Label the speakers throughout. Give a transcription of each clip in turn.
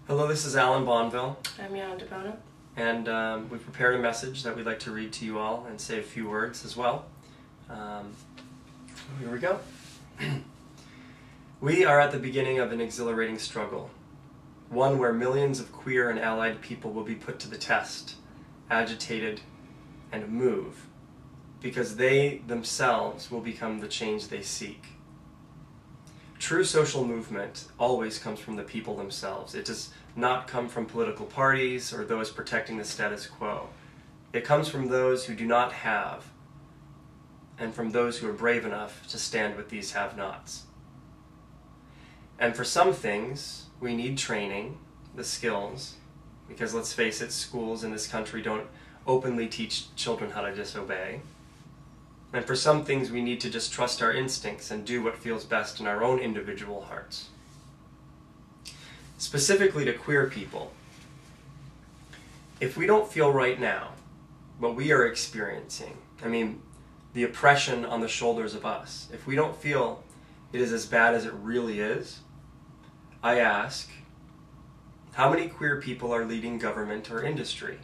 Speaker 1: Hello, this is Alan Bonville.
Speaker 2: I'm Yana DeBona.
Speaker 1: And we've prepared a message that we'd like to read to you all and say a few words as well. Here we go. We are at the beginning of an exhilarating struggle, one where millions of queer and allied people will be put to the test, agitated, and move, because they themselves will become the change they seek. True social movement always comes from the people themselves. It does not come from political parties or those protecting the status quo. It comes from those who do not have, and from those who are brave enough to stand with these have-nots. And for some things, we need training, the skills, because let's face it, schools in this country don't openly teach children how to disobey. And for some things, we need to just trust our instincts and do what feels best in our own individual hearts. Specifically to queer people, if we don't feel right now what we are experiencing, the oppression on the shoulders of us, if we don't feel it is as bad as it really is, I ask, how many queer people are leading government or industry?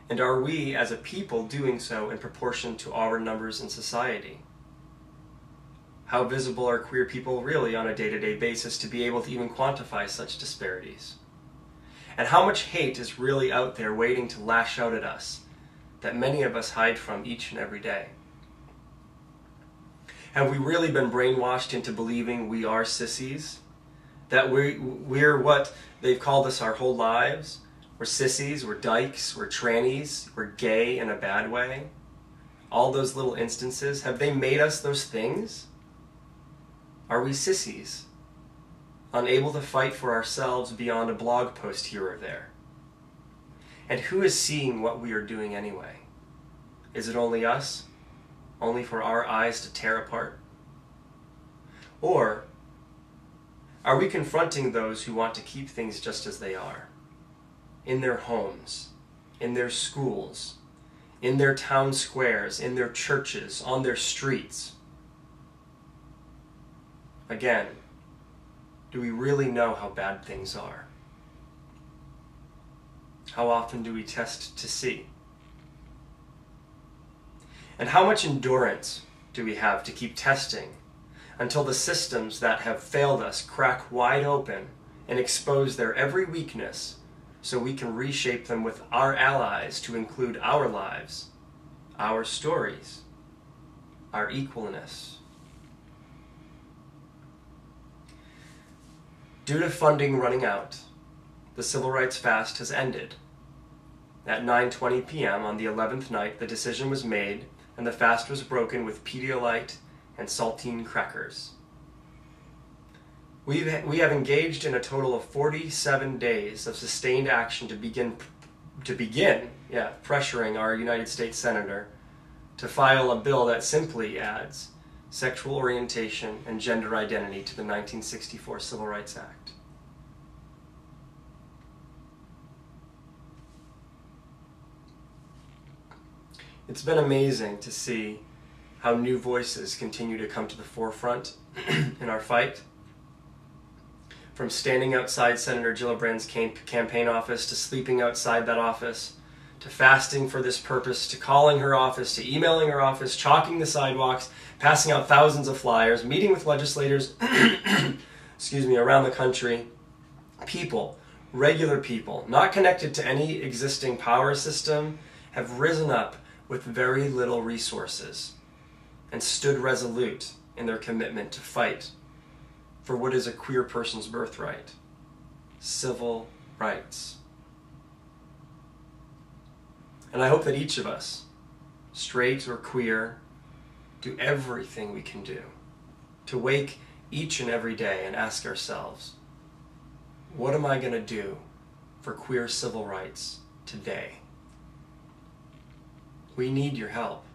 Speaker 1: And are we, as a people, doing so in proportion to our numbers in society? How visible are queer people really on a day-to-day basis to be able to even quantify such disparities? And how much hate is really out there waiting to lash out at us, that many of us hide from each and every day? Have we really been brainwashed into believing we are sissies? That we're what they've called us our whole lives? We're sissies, we're dykes, we're trannies, we're gay in a bad way. All those little instances, have they made us those things? Are we sissies, unable to fight for ourselves beyond a blog post here or there? And who is seeing what we are doing anyway? Is it only us? Only for our eyes to tear apart? Or are we confronting those who want to keep things just as they are? In their homes, in their schools, in their town squares, in their churches, on their streets. Again, do we really know how bad things are? How often do we test to see? And how much endurance do we have to keep testing until the systems that have failed us crack wide open and expose their every weakness, so we can reshape them with our allies to include our lives, our stories, our equalness? Due to funding running out, the Civil Rights Fast has ended. At 9:20 p.m. on the 11th night, the decision was made and the fast was broken with Pedialyte and saltine crackers. We have engaged in a total of 47 days of sustained action to begin pressuring our United States Senator to file a bill that simply adds sexual orientation and gender identity to the 1964 Civil Rights Act. It's been amazing to see how new voices continue to come to the forefront in our fight. From standing outside Senator Gillibrand's campaign office, to sleeping outside that office, to fasting for this purpose, to calling her office, to emailing her office, chalking the sidewalks, passing out thousands of flyers, meeting with legislators around the country. People, regular people, not connected to any existing power system, have risen up with very little resources and stood resolute in their commitment to fight for what is a queer person's birthright: civil rights. And I hope that each of us, straight or queer, do everything we can do to wake each and every day and ask ourselves, what am I going to do for queer civil rights today? We need your help.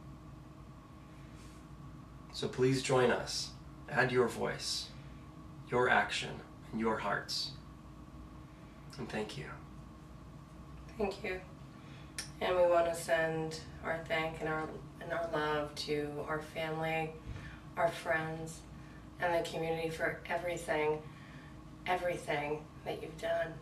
Speaker 1: So please join us. Add your voice, your action, and your hearts. And thank you.
Speaker 2: Thank you. And we want to send our thank and our love to our family, our friends, and the community for everything that you've done.